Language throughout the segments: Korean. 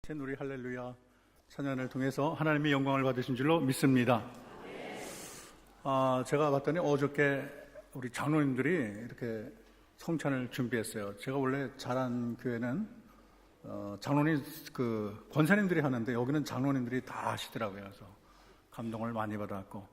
바친 우리 할렐루야 찬양을 통해서 하나님의 영광을 받으신 줄로 믿습니다. 제가 봤더니 어저께 우리 장로님들이 이렇게 성찬을 준비했어요. 제가 원래 자란 교회는 장로님 권사님들이 하는데 여기는 장로님들이 다 하시더라고요. 그래서 감동을 많이 받았고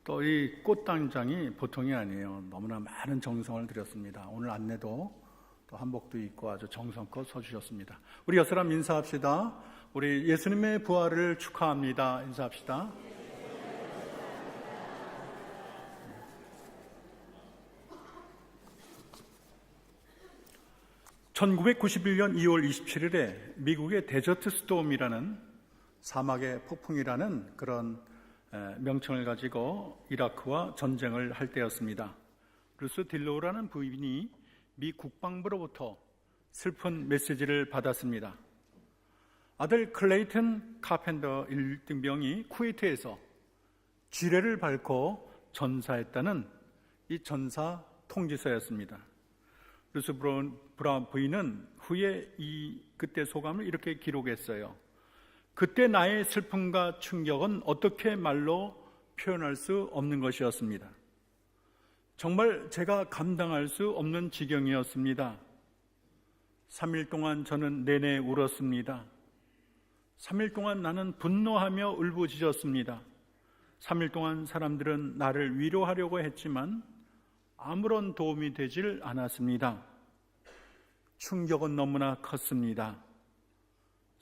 또 이 꽃단장이 보통이 아니에요. 너무나 많은 정성을 들였습니다. 오늘 안내도 또 한복도 입고 아주 정성껏 서주셨습니다. 우리 여섯 사람 인사합시다. 우리 예수님의 부활을 축하합니다. 인사합시다. (1991년 2월 27일에) 미국의 데저트 스톰이라는 사막의 폭풍이라는 그런 명칭을 가지고 이라크와 전쟁을 할 때였습니다. 루스 딜로우라는 부인이 미 국방부로부터 슬픈 메시지를 받았습니다. 아들 클레이튼 카펜더 1등병이 쿠웨이트에서 쥐레를 밟고 전사했다는 이 전사 통지서였습니다. 루스 브라운 부인은 후에 그때 소감을 이렇게 기록했어요. 그때 나의 슬픔과 충격은 어떻게 말로 표현할 수 없는 것이었습니다. 정말 제가 감당할 수 없는 지경이었습니다. 3일 동안 저는 내내 울었습니다. 3일 동안 나는 분노하며 울부짖었습니다. 3일 동안 사람들은 나를 위로하려고 했지만 아무런 도움이 되질 않았습니다. 충격은 너무나 컸습니다.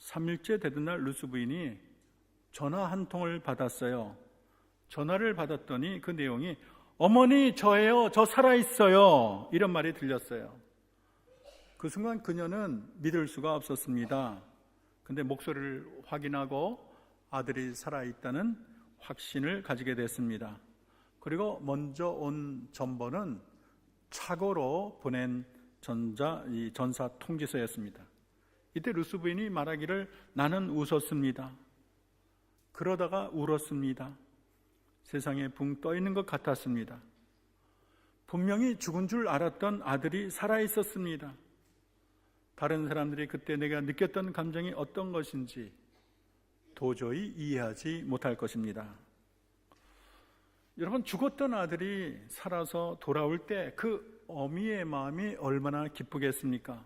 3일째 되던 날 루스 부인이 전화 한 통을 받았어요. 전화를 받았더니 그 내용이 어머니 저예요. 저 살아있어요. 이런 말이 들렸어요. 그 순간 그녀는 믿을 수가 없었습니다. 근데 목소리를 확인하고 아들이 살아있다는 확신을 가지게 됐습니다. 그리고 먼저 온 전번은 착오로 보낸 전사 통지서였습니다. 이때 루스 부인이 말하기를 나는 웃었습니다. 그러다가 울었습니다. 세상에 붕 떠 있는 것 같았습니다. 분명히 죽은 줄 알았던 아들이 살아있었습니다. 다른 사람들이 그때 내가 느꼈던 감정이 어떤 것인지 도저히 이해하지 못할 것입니다. 여러분, 죽었던 아들이 살아서 돌아올 때 그 어미의 마음이 얼마나 기쁘겠습니까?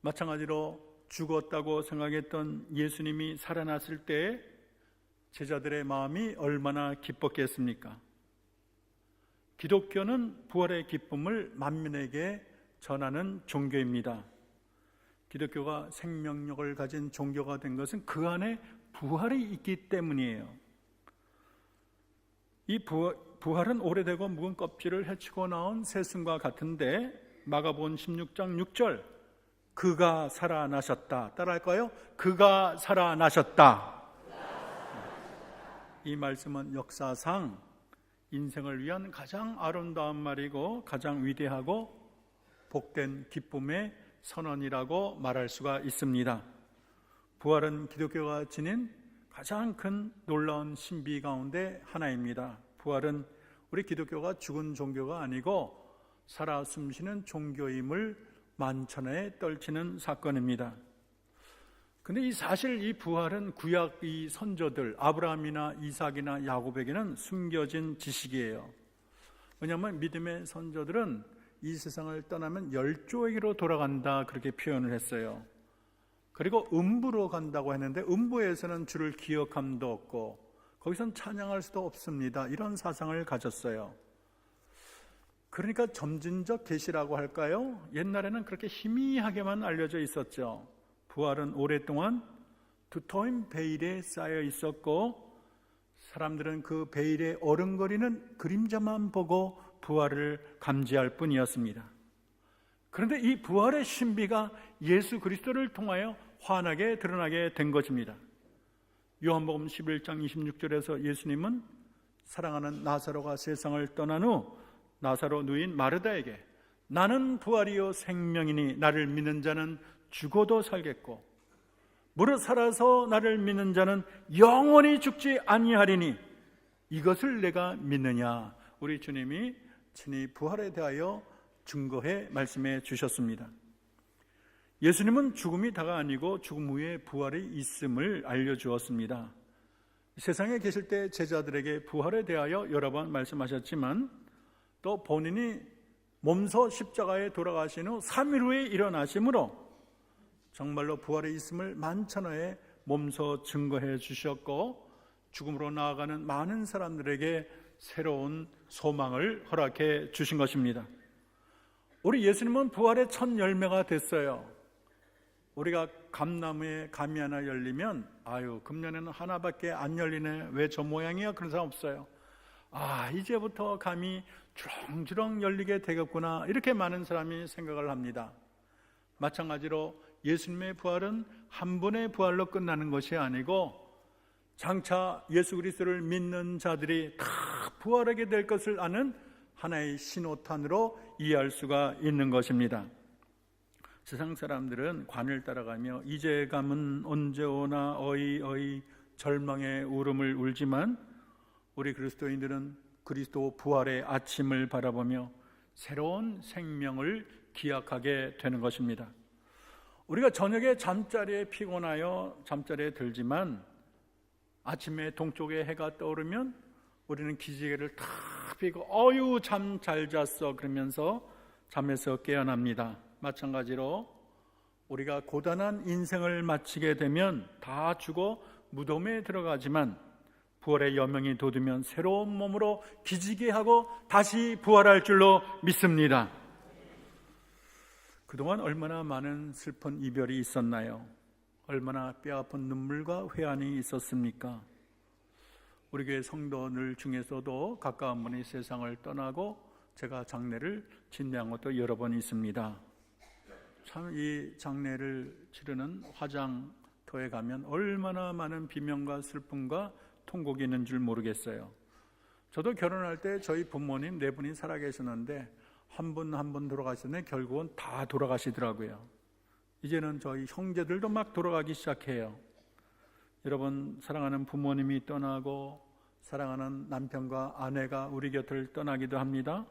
마찬가지로 죽었다고 생각했던 예수님이 살아났을 때 제자들의 마음이 얼마나 기뻤겠습니까? 기독교는 부활의 기쁨을 만민에게 전하는 종교입니다. 기독교가 생명력을 가진 종교가 된 것은 그 안에 부활이 있기 때문이에요. 이 부활은 오래되고 묵은 껍질을 헤치고 나온 새순과 같은데 마가복음 16장 6절 그가 살아나셨다. 따라할까요? 그가 살아나셨다. 이 말씀은 역사상 인생을 위한 가장 아름다운 말이고 가장 위대하고 복된 기쁨의 선언이라고 말할 수가 있습니다. 부활은 기독교가 지닌 가장 큰 놀라운 신비 가운데 하나입니다. 부활은 우리 기독교가 죽은 종교가 아니고 살아 숨쉬는 종교임을 만천하에 떨치는 사건입니다. 근데 사실 이 부활은 구약 이 선조들 아브라함이나 이삭이나 야곱에게는 숨겨진 지식이에요. 왜냐하면 믿음의 선조들은 이 세상을 떠나면 열조에게로 돌아간다 그렇게 표현을 했어요. 그리고 음부로 간다고 했는데 음부에서는 주를 기억함도 없고 거기선 찬양할 수도 없습니다. 이런 사상을 가졌어요. 그러니까 점진적 계시라고 할까요? 옛날에는 그렇게 희미하게만 알려져 있었죠. 부활은 오랫동안 두터운 베일에 쌓여 있었고 사람들은 그 베일에 어른거리는 그림자만 보고 부활을 감지할 뿐이었습니다. 그런데 이 부활의 신비가 예수 그리스도를 통하여 환하게 드러나게 된 것입니다. 요한복음 11장 26절에서 예수님은 사랑하는 나사로가 세상을 떠난 후 나사로 누인 마르다에게 나는 부활이요 생명이니 나를 믿는 자는 죽어도 살겠고 무릇 살아서 나를 믿는 자는 영원히 죽지 아니하리니 이것을 내가 믿느냐. 우리 주님이 친히 부활에 대하여 증거해 말씀해 주셨습니다. 예수님은 죽음이 다가 아니고 죽음 후에 부활이 있음을 알려주었습니다. 세상에 계실 때 제자들에게 부활에 대하여 여러 번 말씀하셨지만 또 본인이 몸소 십자가에 돌아가신 후 3일 후에 일어나심으로 정말로 부활에 있음을 만천하에 몸소 증거해 주셨고 죽음으로 나아가는 많은 사람들에게 새로운 소망을 허락해 주신 것입니다. 우리 예수님은 부활의 첫 열매가 됐어요. 우리가 감나무에 감이 하나 열리면 금년에는 하나밖에 안 열리네, 왜 저 모양이야? 그런 사람 없어요. 이제부터 감이 주렁주렁 열리게 되겠구나, 이렇게 많은 사람이 생각을 합니다. 마찬가지로 예수님의 부활은 한 번의 부활로 끝나는 것이 아니고 장차 예수 그리스도를 믿는 자들이 다 부활하게 될 것을 아는 하나의 신호탄으로 이해할 수가 있는 것입니다. 세상 사람들은 관을 따라가며 이제감은 언제 오나 어이 절망의 울음을 울지만 우리 그리스도인들은 그리스도 부활의 아침을 바라보며 새로운 생명을 기약하게 되는 것입니다. 우리가 저녁에 잠자리에 피곤하여 잠자리에 들지만 아침에 동쪽에 해가 떠오르면 우리는 기지개를 탁 펴고 잠 잘 잤어 그러면서 잠에서 깨어납니다. 마찬가지로 우리가 고단한 인생을 마치게 되면 다 죽어 무덤에 들어가지만 부활의 여명이 돋으면 새로운 몸으로 기지개하고 다시 부활할 줄로 믿습니다. 그동안 얼마나 많은 슬픈 이별이 있었나요? 얼마나 뼈아픈 눈물과 회한이 있었습니까? 우리 교회 성도들 중에서도 가까운 분이 세상을 떠나고 제가 장례를 진행한 것도 여러 번 있습니다. 참 이 장례를 치르는 화장터에 가면 얼마나 많은 비명과 슬픔과 통곡이 있는 줄 모르겠어요. 저도 결혼할 때 저희 부모님 4분이 살아계셨는데 한 분 한 분 돌아가셨는데 결국은 다 돌아가시더라고요. 이제는 저희 형제들도 막 돌아가기 시작해요. 여러분, 사랑하는 부모님이 떠나고 사랑하는 남편과 아내가 우리 곁을 떠나기도 합니다.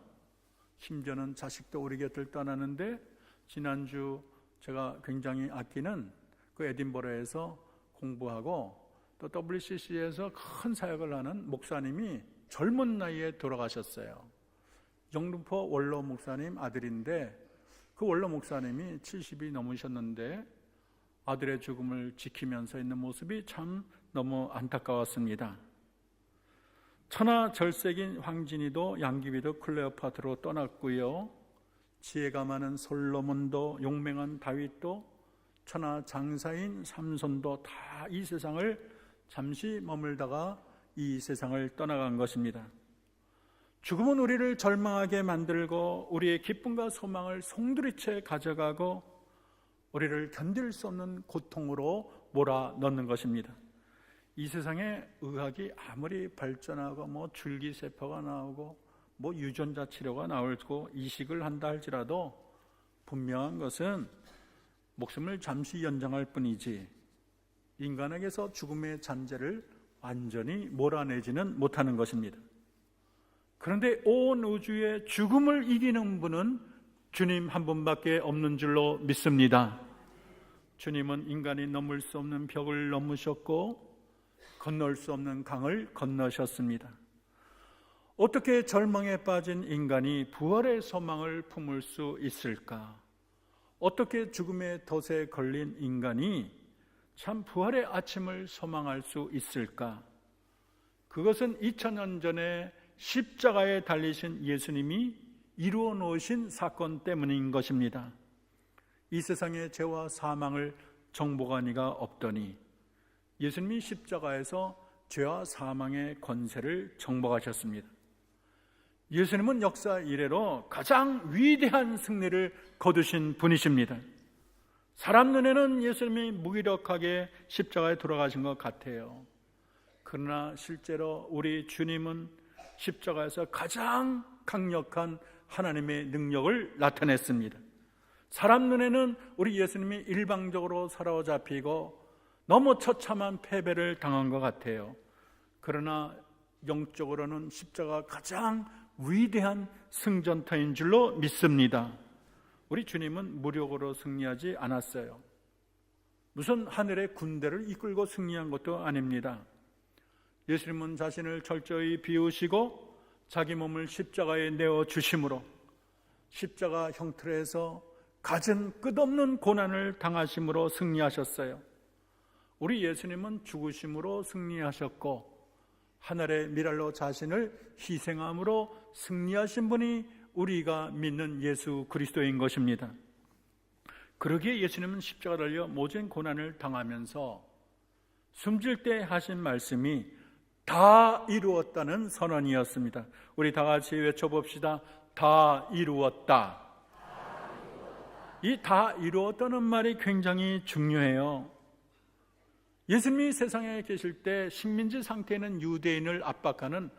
심지어는 자식도 우리 곁을 떠나는데 지난주 제가 굉장히 아끼는 그 에딘버러에서 공부하고 또 WCC에서 큰 사역을 하는 목사님이 젊은 나이에 돌아가셨어요. 영등포 원로 목사님 아들인데 그 원로 목사님이 70이 넘으셨는데 아들의 죽음을 지키면서 있는 모습이 참 너무 안타까웠습니다. 천하절색인 황진이도 양귀비도 클레오파트로 떠났고요. 지혜가 많은 솔로몬도 용맹한 다윗도 천하장사인 삼손도 다 이 세상을 잠시 머물다가 이 세상을 떠나간 것입니다. 죽음은 우리를 절망하게 만들고 우리의 기쁨과 소망을 송두리째 가져가고 우리를 견딜 수 없는 고통으로 몰아넣는 것입니다. 이 세상에 의학이 아무리 발전하고 줄기세포가 나오고 유전자 치료가 나오고 이식을 한다 할지라도 분명한 것은 목숨을 잠시 연장할 뿐이지 인간에게서 죽음의 잔재를 완전히 몰아내지는 못하는 것입니다. 그런데 온 우주의 죽음을 이기는 분은 주님 한 분밖에 없는 줄로 믿습니다. 주님은 인간이 넘을 수 없는 벽을 넘으셨고 건널 수 없는 강을 건너셨습니다. 어떻게 절망에 빠진 인간이 부활의 소망을 품을 수 있을까? 어떻게 죽음의 덫에 걸린 인간이 참 부활의 아침을 소망할 수 있을까? 그것은 2000년 전에 십자가에 달리신 예수님이 이루어 놓으신 사건 때문인 것입니다. 이 세상의 죄와 사망을 정복한 이가 없더니 예수님이 십자가에서 죄와 사망의 권세를 정복하셨습니다. 예수님은 역사 이래로 가장 위대한 승리를 거두신 분이십니다. 사람 눈에는 예수님이 무기력하게 십자가에 돌아가신 것 같아요. 그러나 실제로 우리 주님은 십자가에서 가장 강력한 하나님의 능력을 나타냈습니다. 사람 눈에는 우리 예수님이 일방적으로 사로잡히고 너무 처참한 패배를 당한 것 같아요. 그러나 영적으로는 십자가가 가장 위대한 승전터인 줄로 믿습니다. 우리 주님은 무력으로 승리하지 않았어요. 무슨 하늘의 군대를 이끌고 승리한 것도 아닙니다. 예수님은 자신을 철저히 비우시고 자기 몸을 십자가에 내어주심으로 십자가 형틀 에서 갖은 끝없는 고난을 당하심으로 승리하셨어요. 우리 예수님은 죽으심으로 승리하셨고 하늘의 미랄로 자신을 희생함으로 승리하신 분이 우리가 믿는 예수 그리스도인 것입니다. 그러기에 예수님은 십자가 달려 모든 고난을 당하면서 숨질 때 하신 말씀이 다 이루었다는 선언이었습니다. 우리 다 같이 외쳐봅시다. 다 이루었다. 이 다 이루었다는 말이 굉장히 중요해요. 예수님이 세상에 계실 때 식민지 상태에 있는 유대인을 압박하는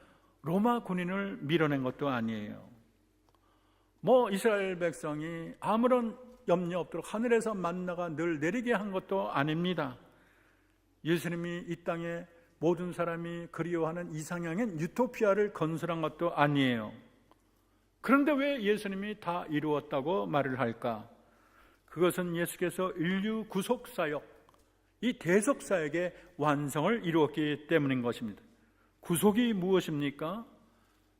로마 군인을 밀어낸 것도 아니에요. 이스라엘 백성이 아무런 염려 없도록 하늘에서 만나가 늘 내리게 한 것도 아닙니다. 예수님이 이 땅에 모든 사람이 그리워하는 이상향인 유토피아를 건설한 것도 아니에요. 그런데 왜 예수님이 다 이루었다고 말을 할까? 그것은 예수께서 인류 구속사역, 이 대속사역의 완성을 이루었기 때문인 것입니다. 구속이 무엇입니까?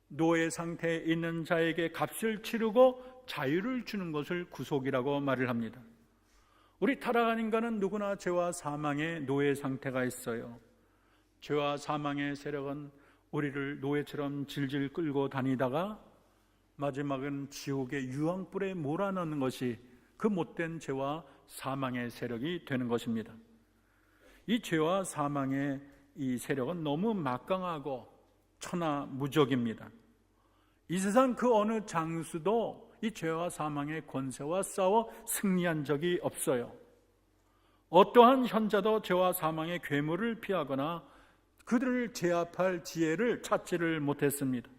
노예 상태에 있는 자에게 값을 치르고 자유를 주는 것을 구속이라고 말을 합니다. 우리 타락한 인간은 누구나 죄와 사망의 노예 상태가 있어요. 죄와 사망의 세력은 우리를 노예처럼 질질 끌고 다니다가 마지막은 지옥의 유황불에 몰아넣는 것이 그 못된 죄와 사망의 세력이 되는 것입니다. 이 죄와 사망의 이 세력은 너무 막강하고 천하무적입니다. 이 세상 그 어느 장수도 이 죄와 사망의 권세와 싸워 승리한 적이 없어요. 어떠한 현자도 죄와 사망의 괴물을 피하거나 그들을 제압할 지혜를 찾지를 못했습니다.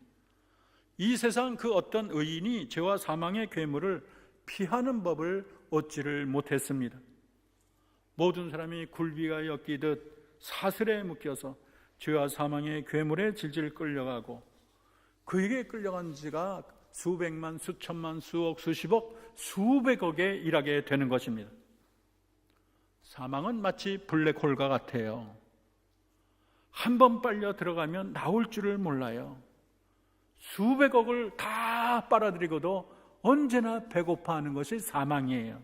이 세상 그 어떤 의인이 죄와 사망의 괴물을 피하는 법을 얻지를 못했습니다. 모든 사람이 굴비가 엮이듯 사슬에 묶여서 죄와 사망의 괴물에 질질 끌려가고 그에게 끌려간 지가 수백만, 수천만, 수억, 수십억, 수백억에 일하게 되는 것입니다. 사망은 마치 블랙홀과 같아요. 한 번 빨려 들어가면 나올 줄을 몰라요. 수백억을 다 빨아들이고도 언제나 배고파하는 것이 사망이에요.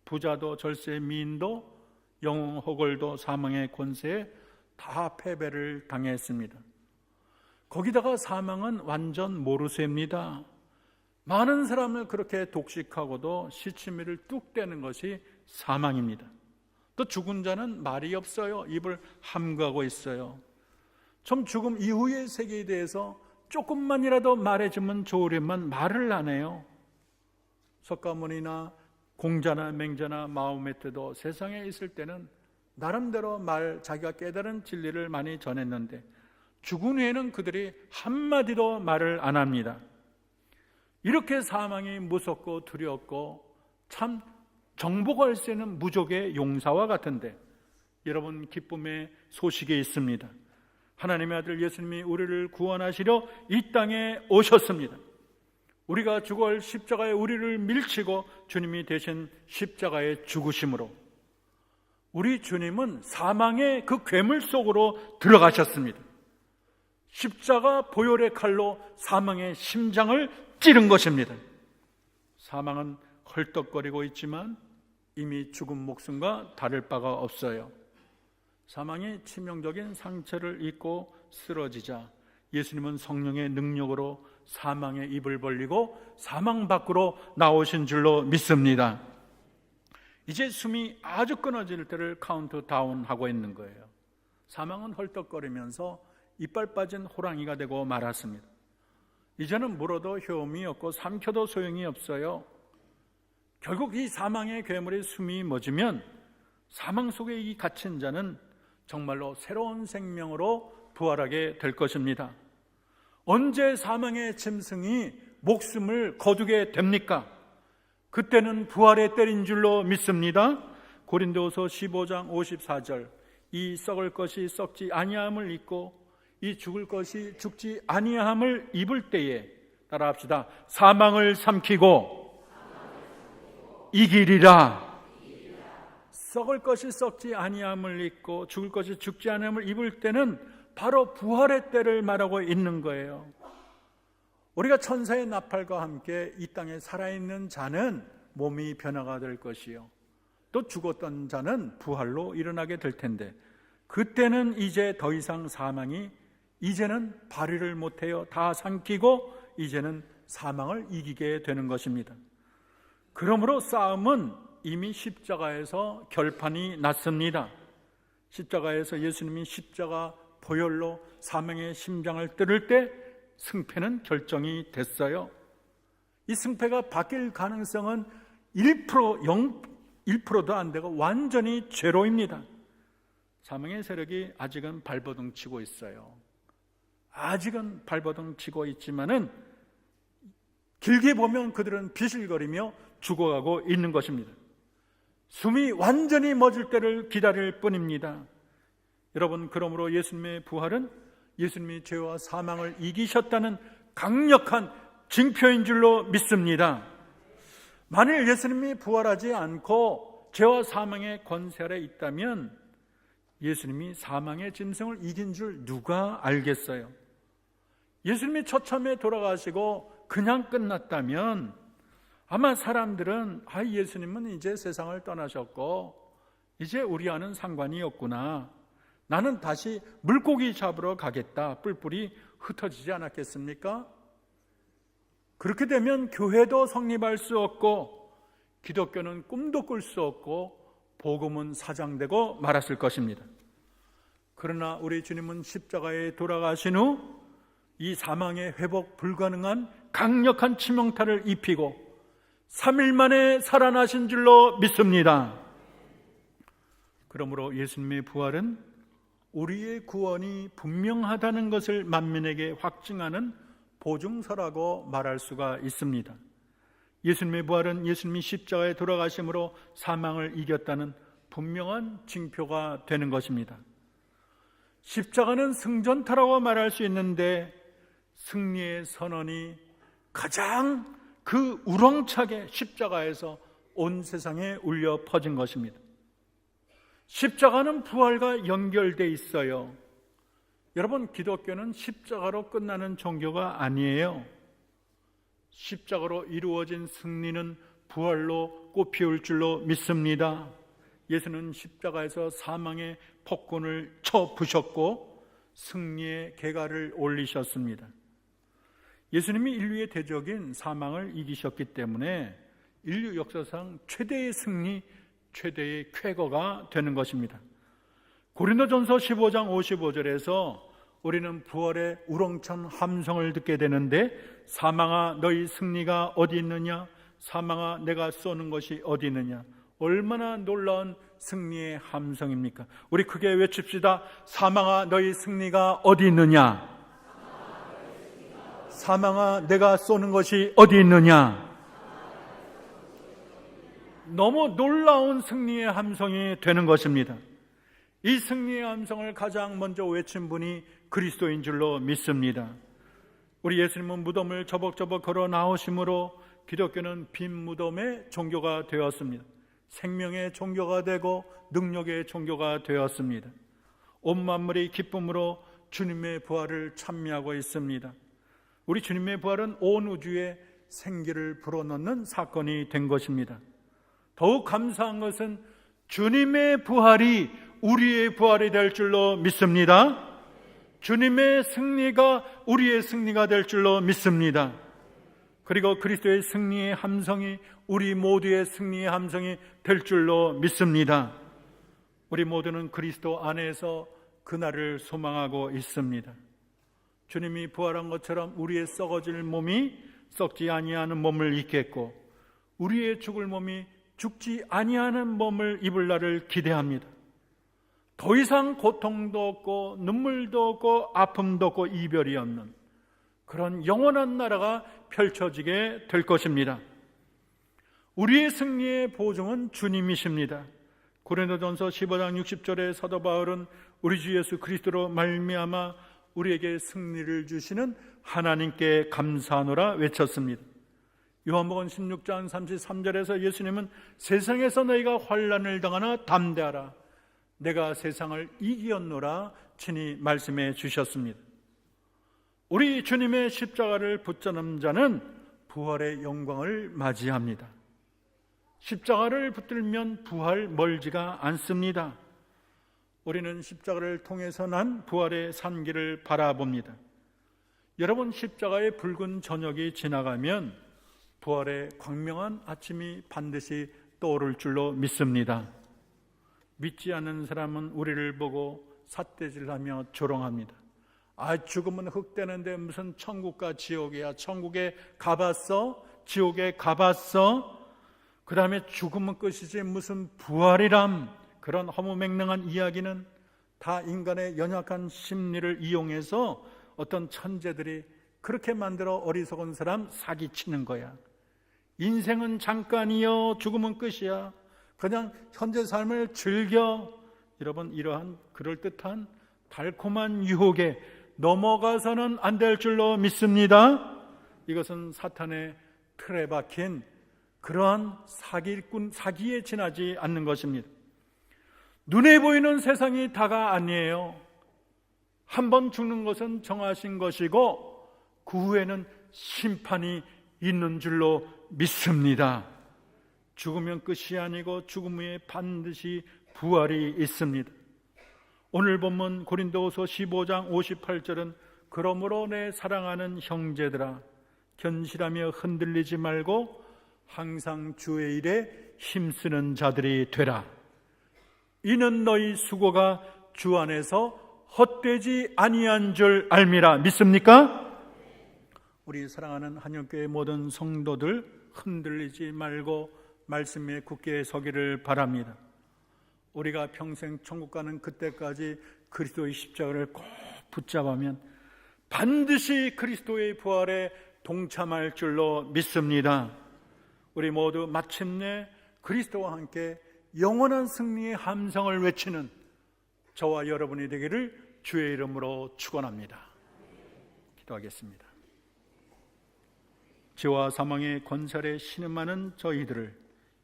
부자도 절세, 미인도 영웅 호걸도 사망의 권세에 다 패배를 당했습니다. 거기다가 사망은 완전 모르쇠입니다. 많은 사람을 그렇게 독식하고도 시치미를 뚝 떼는 것이 사망입니다. 또 죽은 자는 말이 없어요. 입을 함구하고 있어요. 좀 죽음 이후의 세계에 대해서 조금만이라도 말해주면 좋으려면 말을 안 해요. 석가모니나 공자나 맹자나 마호메트도 세상에 있을 때는 나름대로 자기가 깨달은 진리를 많이 전했는데 죽은 후에는 그들이 한마디도 말을 안 합니다. 이렇게 사망이 무섭고 두렵고 참 정복할 수 있는 무족의 용사와 같은데 여러분 기쁨의 소식이 있습니다. 하나님의 아들 예수님이 우리를 구원하시려 이 땅에 오셨습니다. 우리가 죽을 십자가에 우리를 밀치고 주님이 대신 십자가에 죽으심으로 우리 주님은 사망의 그 괴물 속으로 들어가셨습니다. 십자가 보혈의 칼로 사망의 심장을 찌른 것입니다. 사망은 헐떡거리고 있지만 이미 죽은 목숨과 다를 바가 없어요. 사망이 치명적인 상처를 입고 쓰러지자 예수님은 성령의 능력으로 사망의 입을 벌리고 사망 밖으로 나오신 줄로 믿습니다. 이제 숨이 아주 끊어질 때를 카운트다운 하고 있는 거예요. 사망은 헐떡거리면서 이빨 빠진 호랑이가 되고 말았습니다. 이제는 물어도 효험이 없고 삼켜도 소용이 없어요. 결국 이 사망의 괴물의 숨이 멎으면 사망 속에 이 갇힌 자는 정말로 새로운 생명으로 부활하게 될 것입니다. 언제 사망의 짐승이 목숨을 거두게 됩니까? 그때는 부활의 때인 줄로 믿습니다. 고린도후서 15장 54절 이 썩을 것이 썩지 아니함을 입고 이 죽을 것이 죽지 아니함을 입을 때에 따라합시다. 사망을 삼키고 이기리라. 썩을 것이 썩지 아니함을 입고 죽을 것이 죽지 아니함을 입을 때는 바로 부활의 때를 말하고 있는 거예요. 우리가 천사의 나팔과 함께 이 땅에 살아있는 자는 몸이 변화가 될 것이요, 또 죽었던 자는 부활로 일어나게 될 텐데, 그때는 이제 더 이상 사망이 이제는 발휘를 못해요. 다 삼키고 이제는 사망을 이기게 되는 것입니다. 그러므로 싸움은 이미 십자가에서 결판이 났습니다. 십자가에서 예수님이 십자가 보혈로 사망의 심장을 뚫을 때 승패는 결정이 됐어요. 이 승패가 바뀔 가능성은 1%도 안 되고 완전히 제로입니다. 사망의 세력이 아직은 발버둥 치고 있어요. 아직은 발버둥 치고 있지만은 길게 보면 그들은 비실거리며 죽어가고 있는 것입니다. 숨이 완전히 멎을 때를 기다릴 뿐입니다. 여러분, 그러므로 예수님의 부활은 예수님이 죄와 사망을 이기셨다는 강력한 징표인 줄로 믿습니다. 만일 예수님이 부활하지 않고 죄와 사망의 권세 아래 있다면 예수님이 사망의 짐승을 이긴 줄 누가 알겠어요? 예수님이 처참에 돌아가시고 그냥 끝났다면 아마 사람들은 예수님은 이제 세상을 떠나셨고 이제 우리와는 상관이 없구나, 나는 다시 물고기 잡으러 가겠다, 뿔뿔이 흩어지지 않았겠습니까? 그렇게 되면 교회도 성립할 수 없고 기독교는 꿈도 꿀 수 없고 복음은 사장되고 말았을 것입니다. 그러나 우리 주님은 십자가에 돌아가신 후 이 사망의 회복 불가능한 강력한 치명타를 입히고 3일 만에 살아나신 줄로 믿습니다. 그러므로 예수님의 부활은 우리의 구원이 분명하다는 것을 만민에게 확증하는 보증서라고 말할 수가 있습니다. 예수님의 부활은 예수님이 십자가에 돌아가심으로 사망을 이겼다는 분명한 징표가 되는 것입니다. 십자가는 승전타라고 말할 수 있는데 승리의 선언이 가장 그 우렁차게 십자가에서 온 세상에 울려 퍼진 것입니다. 십자가는 부활과 연결되어 있어요. 여러분, 기독교는 십자가로 끝나는 종교가 아니에요. 십자가로 이루어진 승리는 부활로 꽃피울 줄로 믿습니다. 예수는 십자가에서 사망의 폭군을 쳐부셨고 승리의 계가를 올리셨습니다. 예수님이 인류의 대적인 사망을 이기셨기 때문에 인류 역사상 최대의 승리, 최대의 쾌거가 되는 것입니다. 고린도전서 15장 55절에서 우리는 부활의 우렁찬 함성을 듣게 되는데, 사망아 너희 승리가 어디 있느냐, 사망아 내가 쏘는 것이 어디 있느냐. 얼마나 놀라운 승리의 함성입니까? 우리 크게 외칩시다. 사망아 너희 승리가 어디 있느냐, 사망아 내가 쏘는 것이 어디 있느냐. 너무 놀라운 승리의 함성이 되는 것입니다. 이 승리의 함성을 가장 먼저 외친 분이 그리스도인 줄로 믿습니다. 우리 예수님은 무덤을 저벅저벅 걸어 나오심으로 기독교는 빈 무덤의 종교가 되었습니다. 생명의 종교가 되고 능력의 종교가 되었습니다. 온 만물이 기쁨으로 주님의 부활을 찬미하고 있습니다. 우리 주님의 부활은 온 우주에 생기를 불어넣는 사건이 된 것입니다. 더욱 감사한 것은 주님의 부활이 우리의 부활이 될 줄로 믿습니다. 주님의 승리가 우리의 승리가 될 줄로 믿습니다. 그리고 그리스도의 승리의 함성이 우리 모두의 승리의 함성이 될 줄로 믿습니다. 우리 모두는 그리스도 안에서 그날을 소망하고 있습니다. 주님이 부활한 것처럼 우리의 썩어질 몸이 썩지 아니하는 몸을 입겠고 우리의 죽을 몸이 죽지 아니하는 몸을 입을 날을 기대합니다. 더 이상 고통도 없고 눈물도 없고 아픔도 없고 이별이 없는 그런 영원한 나라가 펼쳐지게 될 것입니다. 우리의 승리의 보증은 주님이십니다. 고린도전서 15장 60절에 사도 바울은 우리 주 예수 그리스도로 말미암아 우리에게 승리를 주시는 하나님께 감사하노라 외쳤습니다. 요한복음 16장 33절에서 예수님은 세상에서 너희가 환난을 당하나 담대하라, 내가 세상을 이기었노라 친히 말씀해 주셨습니다. 우리 주님의 십자가를 붙잡는 자는 부활의 영광을 맞이합니다. 십자가를 붙들면 부활 멀지가 않습니다. 우리는 십자가를 통해서 난 부활의 산길을 바라봅니다. 여러분, 십자가의 붉은 저녁이 지나가면 부활의 광명한 아침이 반드시 떠오를 줄로 믿습니다. 믿지 않는 사람은 우리를 보고 삿대질하며 조롱합니다. 죽으면 흑되는데 무슨 천국과 지옥이야. 천국에 가봤어? 지옥에 가봤어? 그 다음에 죽으면 끝이지 무슨 부활이람. 그런 허무맹랑한 이야기는 다 인간의 연약한 심리를 이용해서 어떤 천재들이 그렇게 만들어 어리석은 사람 사기치는 거야. 인생은 잠깐이요, 죽으면 끝이야. 그냥 현재 삶을 즐겨. 여러분, 이러한 그럴듯한 달콤한 유혹에 넘어가서는 안 될 줄로 믿습니다. 이것은 사탄의 틀에 박힌 그러한 사기에 지나지 않는 것입니다. 눈에 보이는 세상이 다가 아니에요. 한 번 죽는 것은 정하신 것이고 그 후에는 심판이 있는 줄로 믿습니다. 죽으면 끝이 아니고 죽음 후에 반드시 부활이 있습니다. 오늘 본문 고린도후서 15장 58절은 그러므로 내 사랑하는 형제들아, 견실하며 흔들리지 말고 항상 주의 일에 힘쓰는 자들이 되라. 이는 너희 수고가 주 안에서 헛되지 아니한 줄 알미라. 믿습니까? 우리 사랑하는 한영교회 모든 성도들 흔들리지 말고 말씀에 굳게 서기를 바랍니다. 우리가 평생 천국 가는 그때까지 그리스도의 십자가를 꼭 붙잡으면 반드시 그리스도의 부활에 동참할 줄로 믿습니다. 우리 모두 마침내 그리스도와 함께 영원한 승리의 함성을 외치는 저와 여러분이 되기를 주의 이름으로 축원합니다. 기도하겠습니다. 죄와 사망의 권세에 신음하는 저희들을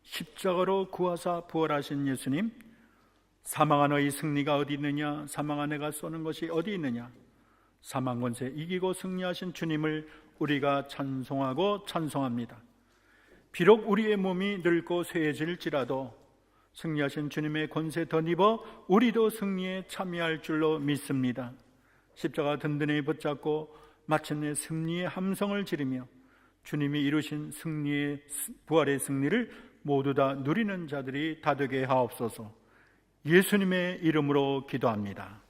십자가로 구하사 부활하신 예수님, 사망아 너희 승리가 어디 있느냐, 사망아 내가 쏘는 것이 어디 있느냐, 사망 권세 이기고 승리하신 주님을 우리가 찬송하고 찬송합니다. 비록 우리의 몸이 늙고 쇠해질지라도 승리하신 주님의 권세 덧입어 우리도 승리에 참여할 줄로 믿습니다. 십자가 든든히 붙잡고 마침내 승리의 함성을 지르며 주님이 이루신 승리의 부활의 승리를 모두 다 누리는 자들이 다 되게 하옵소서. 예수님의 이름으로 기도합니다.